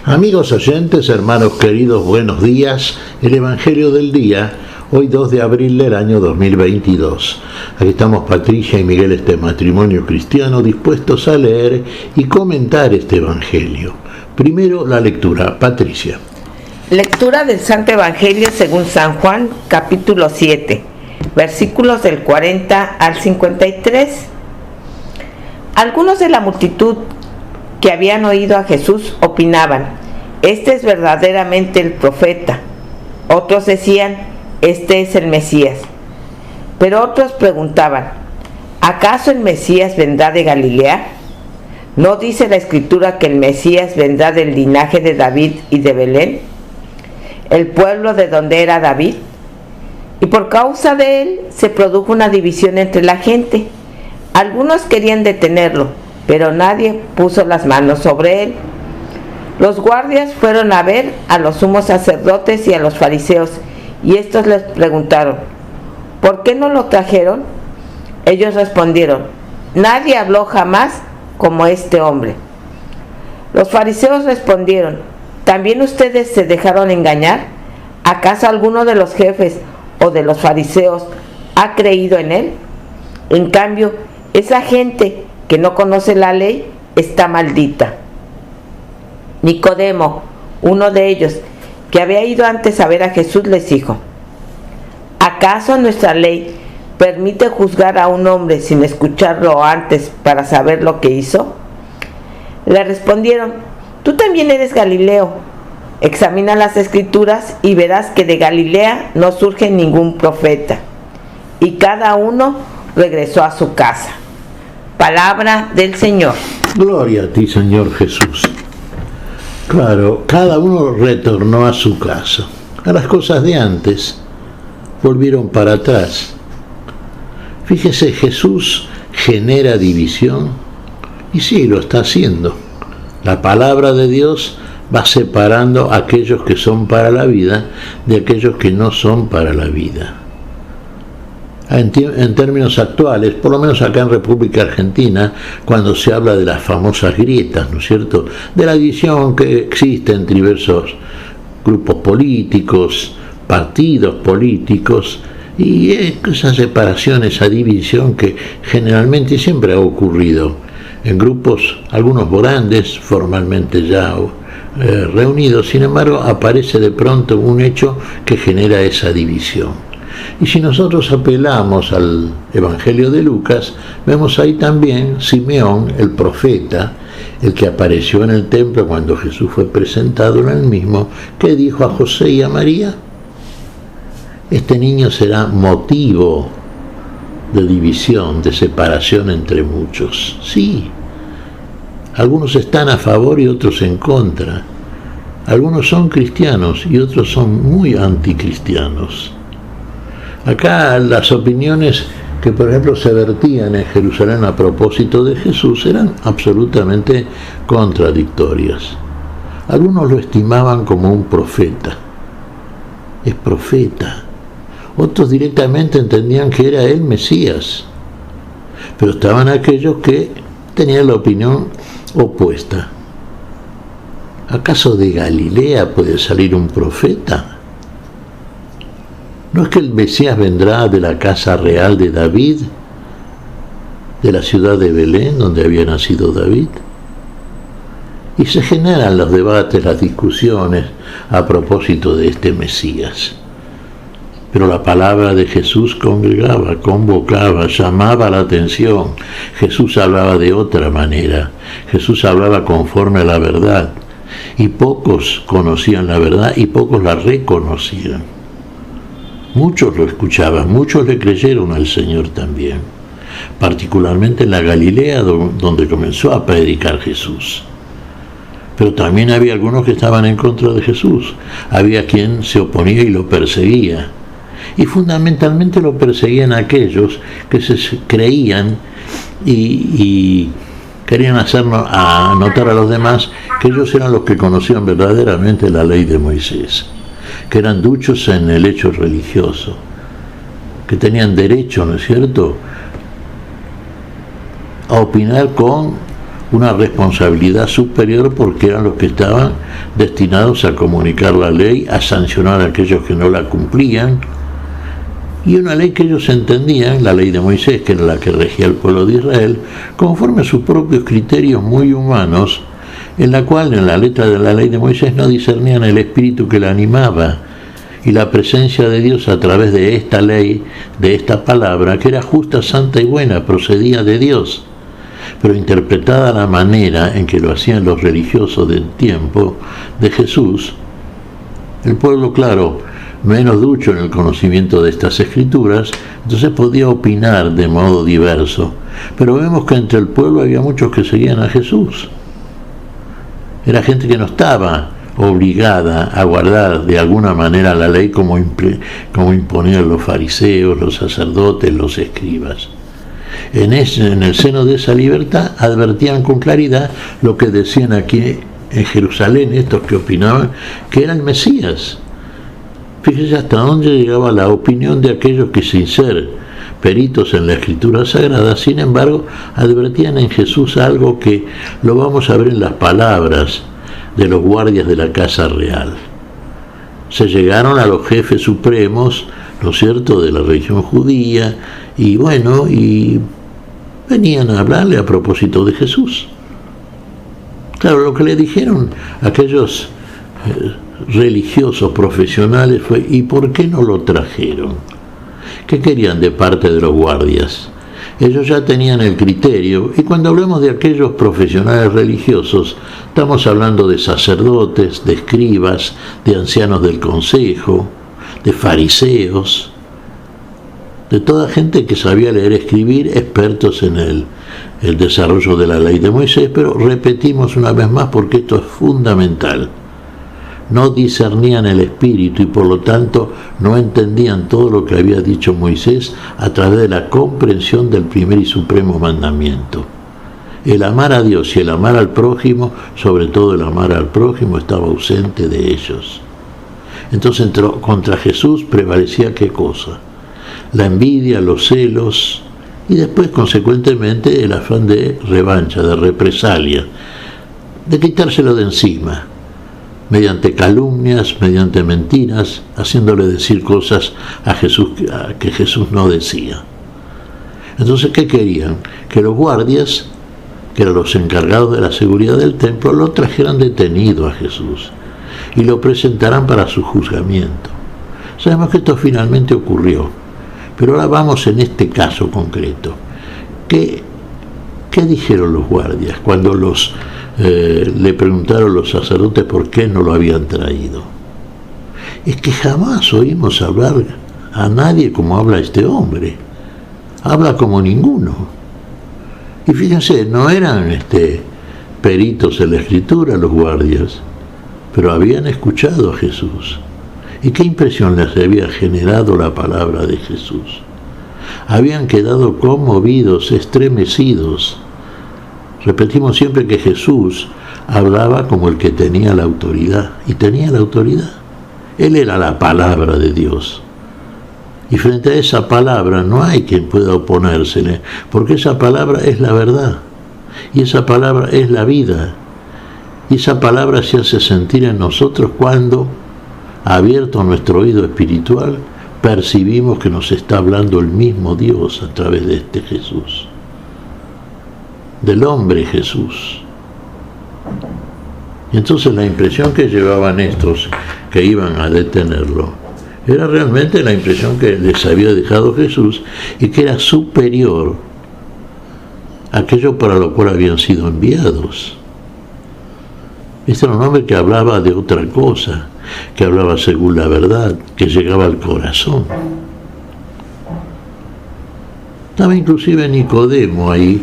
Amigos oyentes, hermanos queridos, buenos días. El Evangelio del día, hoy 2 de abril del año 2022. Aquí estamos Patricia y Miguel, este matrimonio cristiano, dispuestos a leer y comentar este Evangelio. Primero la lectura. Patricia. Lectura del Santo Evangelio según San Juan, capítulo 7, versículos del 40 al 53. Algunos de la multitud que habían oído a Jesús opinaban: este es verdaderamente el profeta. Otros decían: este es el Mesías. Pero otros preguntaban: ¿acaso el Mesías vendrá de Galilea? ¿No dice la Escritura que el Mesías vendrá del linaje de David y de Belén, el pueblo de donde era David? Y por causa de él se produjo una división entre la gente. Algunos querían detenerlo, pero nadie puso las manos sobre él. Los guardias fueron a ver a los sumos sacerdotes y a los fariseos, y estos les preguntaron: ¿por qué no lo trajeron? Ellos respondieron: nadie habló jamás como este hombre. Los fariseos respondieron: ¿también ustedes se dejaron engañar? ¿Acaso alguno de los jefes o de los fariseos ha creído en él? En cambio, esa gente que no conoce la ley está maldita. Nicodemo, uno de ellos, que había ido antes a ver a Jesús, les dijo: ¿acaso nuestra ley permite juzgar a un hombre sin escucharlo antes para saber lo que hizo? Le respondieron: tú también eres Galileo. Examina las Escrituras y verás que de Galilea no surge ningún profeta. Y cada uno regresó a su casa. Palabra del Señor. Gloria a ti, Señor Jesús. Claro, cada uno retornó a su casa. A las cosas de antes volvieron para atrás. Fíjese, Jesús genera división, y sí, lo está haciendo. La palabra de Dios va separando a aquellos que son para la vida de aquellos que no son para la vida. En términos actuales, por lo menos acá en República Argentina, cuando se habla de las famosas grietas, ¿no es cierto?, de la división que existe entre diversos grupos políticos, partidos políticos, y esa separación, esa división que generalmente siempre ha ocurrido en grupos, algunos grandes, formalmente ya reunidos. Sin embargo, aparece de pronto un hecho que genera esa división. Y si nosotros apelamos al Evangelio de Lucas, vemos ahí también Simeón, el profeta, el que apareció en el templo cuando Jesús fue presentado en el mismo, que dijo a José y a María: este niño será motivo de división, de separación entre muchos. Sí, algunos están a favor y otros en contra. Algunos son cristianos y otros son muy anticristianos. Acá las opiniones que, por ejemplo, se vertían en Jerusalén a propósito de Jesús eran absolutamente contradictorias. Algunos lo estimaban como un profeta. Es profeta. Otros directamente entendían que era el Mesías. Pero estaban aquellos que tenían la opinión opuesta. ¿Acaso de Galilea puede salir un profeta? ¿No es que el Mesías vendrá de la casa real de David, de la ciudad de Belén, donde había nacido David? Y se generan los debates, las discusiones a propósito de este Mesías. Pero la palabra de Jesús congregaba, convocaba, llamaba la atención. Jesús hablaba de otra manera. Jesús hablaba conforme a la verdad. Y pocos conocían la verdad y pocos la reconocían. Muchos lo escuchaban, muchos le creyeron al Señor también, particularmente en la Galilea, donde comenzó a predicar Jesús. Pero también había algunos que estaban en contra de Jesús, había quien se oponía y lo perseguía. Y fundamentalmente lo perseguían aquellos que se creían y querían hacernos a notar a los demás que ellos eran los que conocían verdaderamente la ley de Moisés, que eran duchos en el hecho religioso, que tenían derecho, ¿no es cierto?, a opinar con una responsabilidad superior porque eran los que estaban destinados a comunicar la ley, a sancionar a aquellos que no la cumplían, y una ley que ellos entendían, la ley de Moisés, que era la que regía el pueblo de Israel, conforme a sus propios criterios muy humanos, en la cual en la letra de la ley de Moisés no discernían el espíritu que la animaba y la presencia de Dios a través de esta ley, de esta palabra, que era justa, santa y buena, procedía de Dios, pero interpretada a la manera en que lo hacían los religiosos del tiempo de Jesús. El pueblo, claro, menos ducho en el conocimiento de estas escrituras, entonces podía opinar de modo diverso, pero vemos que entre el pueblo había muchos que seguían a Jesús. Era gente que no estaba obligada a guardar de alguna manera la ley como imponían los fariseos, los sacerdotes, los escribas. En el seno de esa libertad advertían con claridad lo que decían aquí en Jerusalén estos que opinaban que era el Mesías. Fíjese hasta dónde llegaba la opinión de aquellos que, sin ser peritos en la Escritura Sagrada, sin embargo, advertían en Jesús algo que lo vamos a ver en las palabras de los guardias de la Casa Real. Se llegaron a los jefes supremos, ¿no es cierto?, de la religión judía, y bueno, y venían a hablarle a propósito de Jesús. Claro, lo que le dijeron aquellos religiosos profesionales fue: ¿y por qué no lo trajeron? ¿Qué querían de parte de los guardias? Ellos ya tenían el criterio, y cuando hablamos de aquellos profesionales religiosos, estamos hablando de sacerdotes, de escribas, de ancianos del consejo, de fariseos, de toda gente que sabía leer y escribir, expertos en el desarrollo de la ley de Moisés, pero repetimos una vez más porque esto es fundamental. No discernían el espíritu y por lo tanto no entendían todo lo que había dicho Moisés a través de la comprensión del primer y supremo mandamiento. El amar a Dios y el amar al prójimo, sobre todo el amar al prójimo, estaba ausente de ellos. Entonces contra Jesús prevalecía ¿qué cosa? La envidia, los celos y después consecuentemente el afán de revancha, de represalia, de quitárselo de encima, mediante calumnias, mediante mentiras, haciéndole decir cosas a Jesús que Jesús no decía. Entonces, ¿qué querían? Que los guardias, que eran los encargados de la seguridad del templo, lo trajeran detenido a Jesús y lo presentaran para su juzgamiento. Sabemos que esto finalmente ocurrió, pero ahora vamos en este caso concreto. ¿Qué dijeron los guardias cuando le preguntaron los sacerdotes por qué no lo habían traído? Es que jamás oímos hablar a nadie como habla este hombre. Habla como ninguno. Y fíjense, no eran peritos en la Escritura los guardias, pero habían escuchado a Jesús. ¿Y qué impresión les había generado la palabra de Jesús? Habían quedado conmovidos, estremecidos. Repetimos siempre que Jesús hablaba como el que tenía la autoridad, y tenía la autoridad. Él era la palabra de Dios. Y frente a esa palabra no hay quien pueda oponérsele, porque esa palabra es la verdad, y esa palabra es la vida, y esa palabra se hace sentir en nosotros cuando, abierto nuestro oído espiritual, percibimos que nos está hablando el mismo Dios a través de este Jesús, del hombre Jesús. Y entonces la impresión que llevaban estos que iban a detenerlo era realmente la impresión que les había dejado Jesús, y que era superior a aquello para lo cual habían sido enviados. Este era un hombre que hablaba de otra cosa, que hablaba según la verdad, que llegaba al corazón. Estaba inclusive Nicodemo ahí.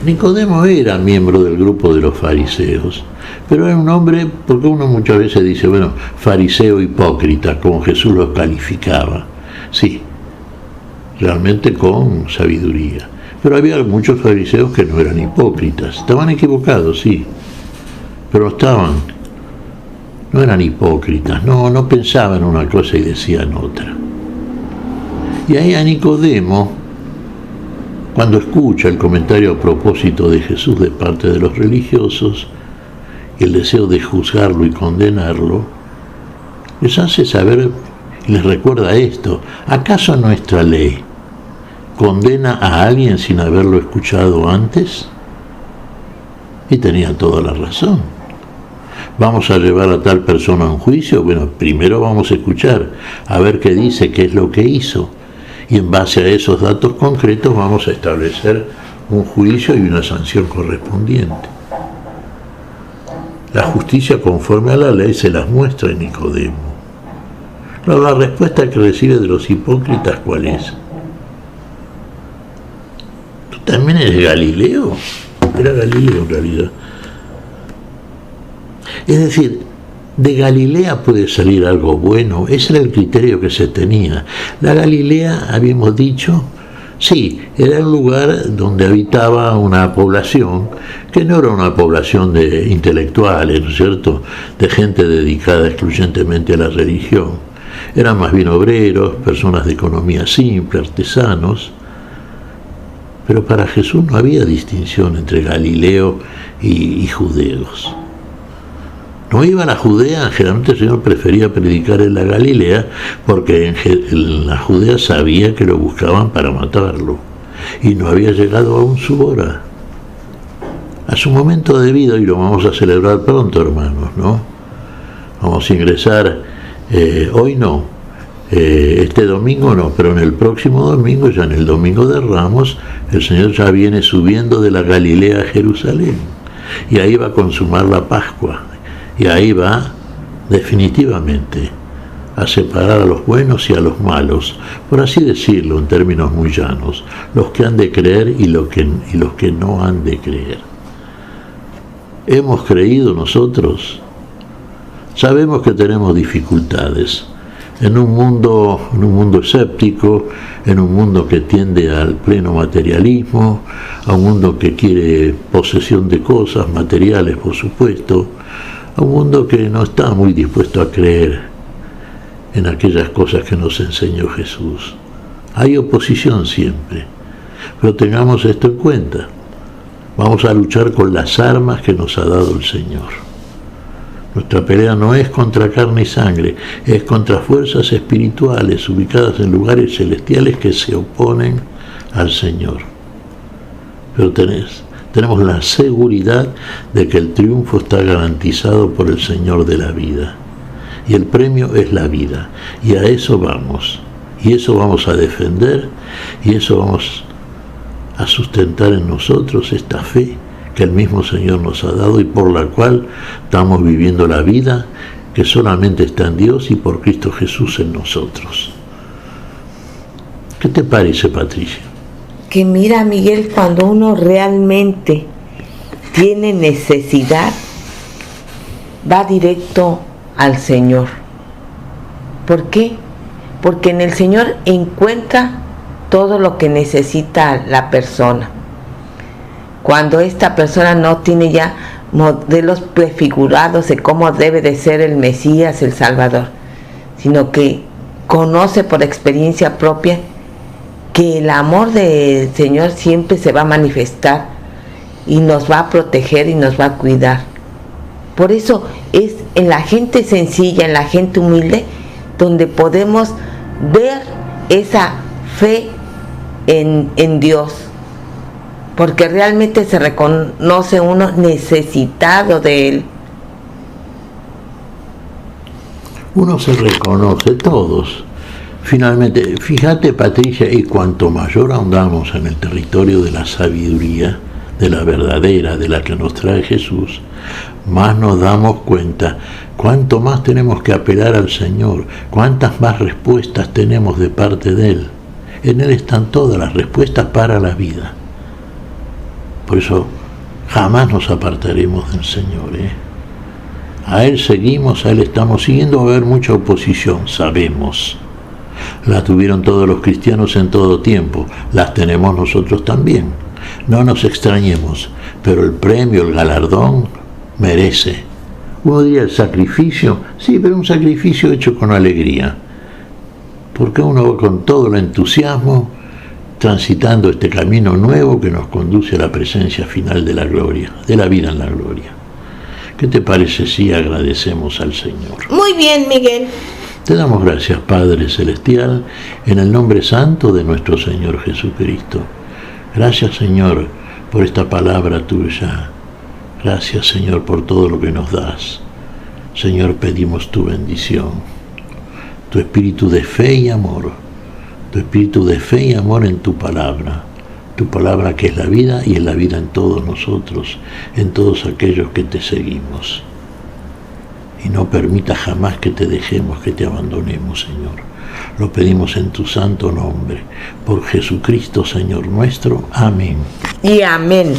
Nicodemo era miembro del grupo de los fariseos, pero era un hombre, porque uno muchas veces dice, bueno, fariseo hipócrita, como Jesús los calificaba. Sí, realmente con sabiduría. Pero había muchos fariseos que no eran hipócritas. Estaban equivocados, sí, pero no eran hipócritas, no pensaban una cosa y decían otra. Y ahí a Nicodemo cuando escucha el comentario a propósito de Jesús de parte de los religiosos y el deseo de juzgarlo y condenarlo, les hace saber y les recuerda esto: ¿acaso nuestra ley condena a alguien sin haberlo escuchado antes? Y tenía toda la razón. ¿Vamos a llevar a tal persona a un juicio? Bueno, primero vamos a escuchar, a ver qué dice, qué es lo que hizo. Y en base a esos datos concretos vamos a establecer un juicio y una sanción correspondiente. La justicia conforme a la ley se las muestra en Nicodemo. Pero la respuesta que recibe de los hipócritas, ¿cuál es? ¿Tú también eres Galileo? Era Galileo en realidad. Es decir, de Galilea puede salir algo bueno. Ese era el criterio que se tenía. La Galilea, habíamos dicho, sí, era un lugar donde habitaba una población que no era una población de intelectuales, ¿no es cierto?, de gente dedicada excluyentemente a la religión. Eran más bien obreros, personas de economía simple, artesanos. Pero para Jesús no había distinción entre Galileo y judeos. No iba a la Judea, generalmente el Señor prefería predicar en la Galilea porque en la Judea sabía que lo buscaban para matarlo y no había llegado aún su hora. A su momento de vida, y lo vamos a celebrar pronto, hermanos, ¿no? Vamos a ingresar, hoy no, este domingo no, pero en el próximo domingo, ya en el domingo de Ramos, el Señor ya viene subiendo de la Galilea a Jerusalén y ahí va a consumar la Pascua. Y ahí va definitivamente a separar a los buenos y a los malos, por así decirlo en términos muy llanos, los que han de creer y los que no han de creer. ¿Hemos creído nosotros? Sabemos que tenemos dificultades. En un mundo escéptico, en un mundo que tiende al pleno materialismo, a un mundo que quiere posesión de cosas materiales, por supuesto, a un mundo que no está muy dispuesto a creer en aquellas cosas que nos enseñó Jesús. Hay oposición siempre, pero tengamos esto en cuenta. Vamos a luchar con las armas que nos ha dado el Señor. Nuestra pelea no es contra carne y sangre, es contra fuerzas espirituales ubicadas en lugares celestiales que se oponen al Señor. Pero tenemos la seguridad de que el triunfo está garantizado por el Señor de la vida. Y el premio es la vida. Y a eso vamos. Y eso vamos a defender. Y eso vamos a sustentar en nosotros, esta fe que el mismo Señor nos ha dado y por la cual estamos viviendo la vida que solamente está en Dios y por Cristo Jesús en nosotros. ¿Qué te parece, Patricia? Que mira, Miguel, cuando uno realmente tiene necesidad, va directo al Señor. ¿Por qué? Porque en el Señor encuentra todo lo que necesita la persona. Cuando esta persona no tiene ya modelos prefigurados de cómo debe de ser el Mesías, el Salvador, sino que conoce por experiencia propia que el amor del Señor siempre se va a manifestar y nos va a proteger y nos va a cuidar. Por eso es en la gente sencilla, en la gente humilde, donde podemos ver esa fe en Dios, porque realmente se reconoce uno necesitado de Él. Uno se reconoce, todos. Finalmente, fíjate, Patricia, y cuanto mayor ahondamos en el territorio de la sabiduría, de la verdadera, de la que nos trae Jesús, más nos damos cuenta cuánto más tenemos que apelar al Señor, cuántas más respuestas tenemos de parte de Él. En Él están todas las respuestas para la vida. Por eso jamás nos apartaremos del Señor, A Él seguimos, a Él estamos siguiendo. Va a haber mucha oposición, sabemos. La tuvieron todos los cristianos en todo tiempo, las tenemos nosotros también. No nos extrañemos, pero el premio, el galardón, merece. Uno diría el sacrificio, sí, pero un sacrificio hecho con alegría. Porque uno va con todo el entusiasmo, transitando este camino nuevo que nos conduce a la presencia final de la gloria, de la vida en la gloria. ¿Qué te parece si agradecemos al Señor? Muy bien, Miguel. Te damos gracias, Padre Celestial, en el nombre santo de nuestro Señor Jesucristo. Gracias, Señor, por esta palabra tuya. Gracias, Señor, por todo lo que nos das. Señor, pedimos tu bendición, tu espíritu de fe y amor, tu espíritu de fe y amor en tu palabra que es la vida y es la vida en todos nosotros, en todos aquellos que te seguimos. Y no permita jamás que te dejemos, que te abandonemos, Señor. Lo pedimos en tu santo nombre, por Jesucristo, Señor nuestro. Amén. Y amén.